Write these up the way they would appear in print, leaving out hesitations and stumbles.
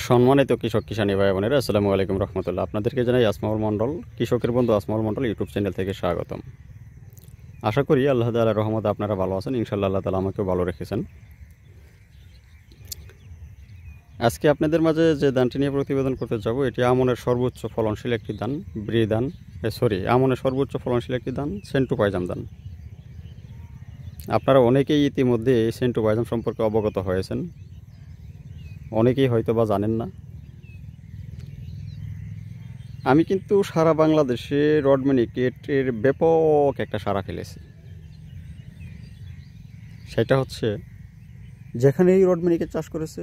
সম্মানিত কৃষক কিষানী ভাই বোনেরা, আসসালামু আলাইকুম রহমতুল্লাহ। আপনাদেরকে জানাই আসমাউল মণ্ডল, কৃষকের বন্ধু আসমাউল মণ্ডল ইউটিউব চ্যানেল থেকে স্বাগতম। আশা করি আল্লাহ তাআলার রহমতে আপনারা ভালো আছেন। ইনশাআল্লাহ আল্লাহ তাআলা আমাকেও ভালো রেখেছেন। আজকে আপনাদের মাঝে যে ধানটি নিয়ে প্রতিবেদন করতে যাব, এটি আমনের সর্বোচ্চ ফলনশীল একটি ধান, আমনের সর্বোচ্চ ফলনশীল একটি ধান সেন্টু পাইজাম ধান। আপনারা অনেকেই ইতিমধ্যে এই সেন্টু পাইজাম সম্পর্কে অবগত হয়েছেন, অনেকেই হয়তো বা জানেন না। আমি কিন্তু সারা বাংলাদেশে রড মিনিকেটের ব্যাপক একটা সাড়া ফেলেছি। সেটা হচ্ছে, যেখানেই রড মিনিকেট চাষ করেছে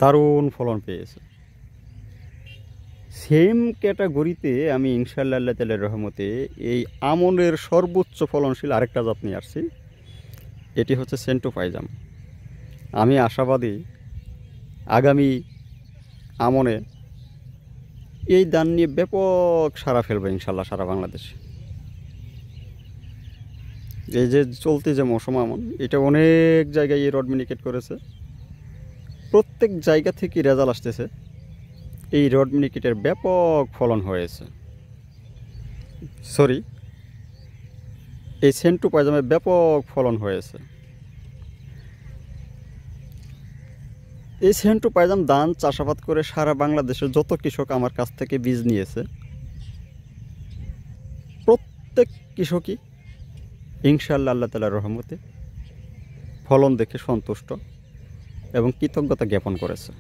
দারুণ ফলন পেয়েছে। সেম ক্যাটাগরিতে আমি ইনশাআল্লাহ আল্লাহ তাআলার রহমতে এই আমনের সর্বোচ্চ ফলনশীল আরেকটা জাত নিয়ে আসছি। এটি হচ্ছে সেন্টু পাইজাম। আমি আশাবাদী আগামী আমনে এই ধান নিয়ে ব্যাপক সাড়া ফেলবে ইনশাল্লাহ সারা বাংলাদেশে। এই যে চলতি যে মৌসুম আমন, এটা অনেক জায়গায় এই রড মিনিকেট করেছে। প্রত্যেক জায়গা থেকে রেজাল্ট আসতেছে এই রড মিনিকেটের ব্যাপক ফলন হয়েছে। এই সেন্টু পাইজামের ব্যাপক ফলন হয়েছে। এই সেন্টু পাইজাম ধান চাষাবাদ করে সারা বাংলাদেশের যত কৃষক আমার কাছ থেকে বীজ নিয়েছে, প্রত্যেক কৃষকই ইনশাআল্লাহ আল্লাহ তাআলার রহমতে ফলন দেখে সন্তুষ্ট এবং কৃতজ্ঞতা জ্ঞাপন করেছে।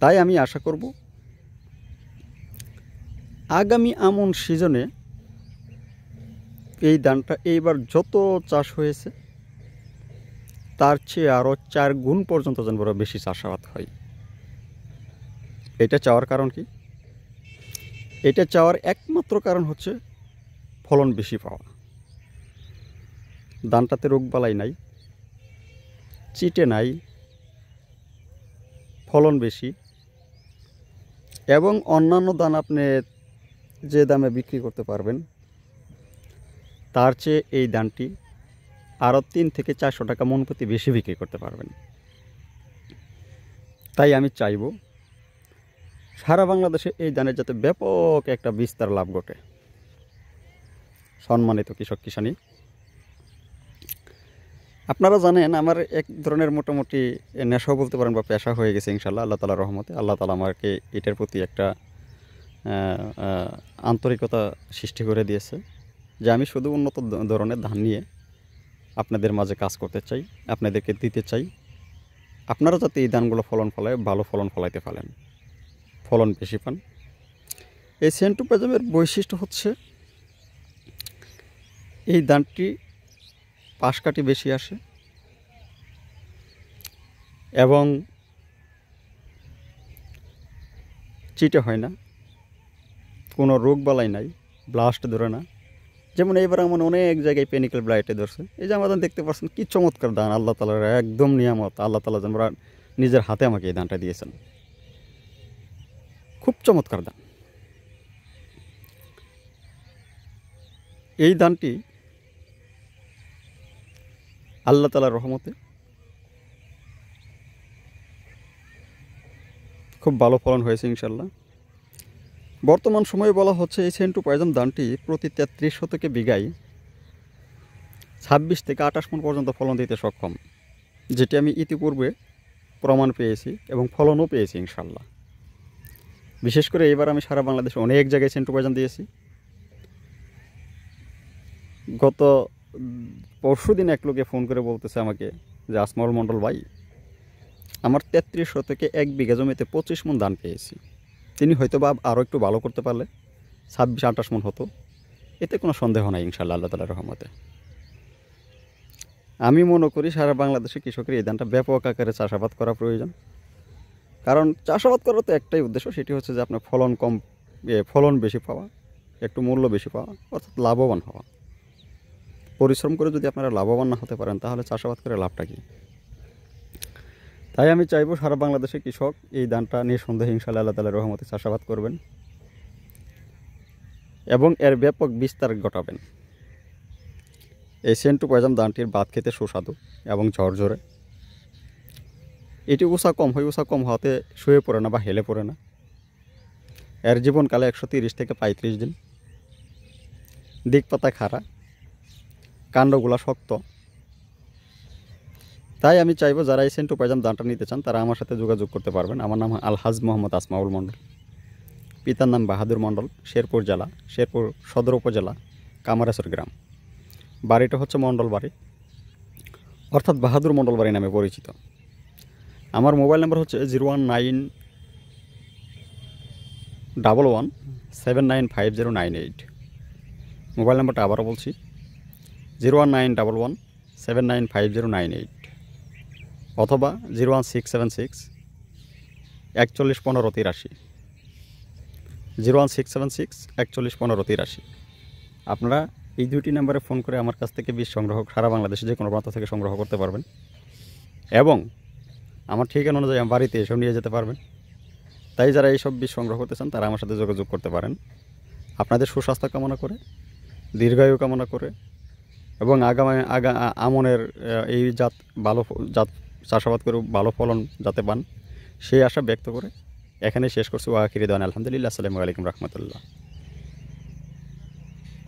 তাই আমি আশা করব আগামী আমন সিজনে এই ধানটা এইবার যত চাষ হয়েছে তার চেয়ে আরও 4 গুণ পর্যন্ত যেন বড় বেশি চাষাবাদ হয়। এটা চাওয়ার কারণ কি? এটা চাওয়ার একমাত্র কারণ হচ্ছে ফলন বেশি পাওয়া। ধানটাতে রোগবালাই নাই, চিটে নাই, ফলন বেশি, এবং অন্যান্য ধান আপনি যে দামে বিক্রি করতে পারবেন তার চেয়ে এই ধানটি আরও 300 থেকে 400 টাকা মন প্রতি বেশি বিক্রি করতে পারবেন। তাই আমি চাইব সারা বাংলাদেশে এই ধানের যাতে ব্যাপক একটা বিস্তার লাভ ঘটে। সম্মানিত কৃষক কিষানী, আপনারা জানেন আমার এক ধরনের মোটামুটি নেশাও বলতে পারেন বা পেশা হয়ে গেছে ইনশাআল্লাহ আল্লাহ তাআলার রহমতে। আল্লাহ তাআলা আমাকে এটার প্রতি একটা আন্তরিকতা সৃষ্টি করে দিয়েছে যে আমি শুধু উন্নত ধরনের ধান নিয়ে আপনাদের মাঝে কাজ করতে চাই, আপনাদেরকে দিতে চাই। আপনারা যাতে এই ধানগুলো ফলন ফলায়, ভালো ফলন ফলাইতে পারেন, ফলন বেশি পান। এই সেন্টু পাইজামের বৈশিষ্ট্য হচ্ছে এই ধানটি পাশকাঠি বেশি আসে এবং চিটে হয় না, কোনো রোগবালাই নাই, ব্লাস্ট ধরে না। যেমন এইবার এমন অনেক জায়গায় পেনিক্যাল ব্লাইটে ধরছে। এই যে আমাদের দেখতে পাচ্ছেন কি চমৎকার ধান, আল্লাহ তাআলার একদম নিয়ামত। আল্লাহ তাআলা যেন নিজের হাতে আমাকে এই ধানটা দিয়েছেন। খুব চমৎকার ধান। এই ধানটি আল্লাহ তাআলার রহমতে খুব ভালো ফলন হয়েছে ইনশাআল্লাহ। বর্তমান সময়ে বলা হচ্ছে এই সেন্টু পাইজাম ধানটি প্রতি 33 শতকে বিঘায় 26 থেকে 28 মণ পর্যন্ত ফলন দিতে সক্ষম, যেটি আমি ইতিপূর্বে প্রমাণ পেয়েছি এবং ফলনও পেয়েছি ইনশাআল্লাহ। বিশেষ করে এবার আমি সারা বাংলাদেশে অনেক জায়গায় সেন্টু পাইজাম দিয়েছি। গত পরশু দিন এক লোকে ফোন করে বলতেছে আমাকে যে আসমাউল মণ্ডল ভাই, আমার 33 শতকে 1 বিঘা জমিতে 25 মণ ধান পেয়েছি। তিনি হয়তো বা আরও একটু ভালো করতে পারলে 26-28 মণ হতো, এতে কোনো সন্দেহ নাই ইনশাআল্লাহ আল্লাহ তাআলার রহমতে। আমি মনে করি সারা বাংলাদেশে কৃষকের এই ধানটা ব্যাপক আকারে চাষাবাদ করা প্রয়োজন। কারণ চাষাবাদ করার তো একটাই উদ্দেশ্য, সেটি হচ্ছে যে আপনার ফলন বেশি পাওয়া, একটু মূল্য বেশি পাওয়া, অর্থাৎ লাভবান হওয়া। পরিশ্রম করে যদি আপনারা লাভবান না হতে পারেন তাহলে চাষাবাদ করে লাভটা কী? তাই আমি চাইব সারা বাংলাদেশে কৃষক এই ধানটা নিঃসন্দেহে ইনশাআল্লাহ আল্লাহ তাআলার রহমতে চাষাবাদ করবেন এবং এর ব্যাপক বিস্তার ঘটাবেন। এই সেন্টু পাইজাম ধানটির ভাত খেতে সুস্বাদু এবং ঝরঝরে। এটি উষা কম হয়, উষা কম হওয়াতে শুয়ে পড়ে না বা হেলে পড়ে না। এর জীবনকালে 130 থেকে 35 দিন। দিক পাতা খাড়া, কাণ্ডগুলা শক্ত। তাই আমি চাইবো যারা এই সেন্টোপাইজাম ধানটা নিতে চান তারা আমার সাথে যোগাযোগ করতে পারবেন। আমার নাম আলহাজ মোহাম্মদ আসমাউল মণ্ডল, পিতার নাম বাহাদুর মণ্ডল, শেরপুর জেলা, শেরপুর সদর উপজেলা, কামারেশ্বর গ্রাম। বাড়িটা হচ্ছে মণ্ডল বাড়ি, অর্থাৎ বাহাদুর মণ্ডল বাড়ি নামে পরিচিত। আমার মোবাইল নাম্বার হচ্ছে 01911795098। মোবাইল নাম্বারটা আবারও বলছি, 01911795098, অথবা 01676 411583, 01676 411583। আপনারা এই দুইটি নাম্বারে ফোন করে আমার কাছ থেকে বীজ সংগ্রহ, সারা বাংলাদেশে যে কোনো প্রান্ত থেকে সংগ্রহ করতে পারবেন এবং আমার ঠিকানা অনুযায়ী আমার বাড়িতে এসেও নিয়ে যেতে পারবেন। তাই যারা এইসব বীজ সংগ্রহ করতে চান তারা আমার সাথে যোগাযোগ করতে পারেন। আপনাদের সুস্বাস্থ্য কামনা করে, দীর্ঘায়ু কামনা করে এবং আমনের এই জাত চাষাবাদ করে ভালো ফলন যাতে পান সেই আশা ব্যক্ত করে এখানে শেষ করছি। ওয়া আখিরি দাওয়ানা আলহামদুলিল্লাহ, আসসালামু আলাইকুম রহমতুল্লাহ।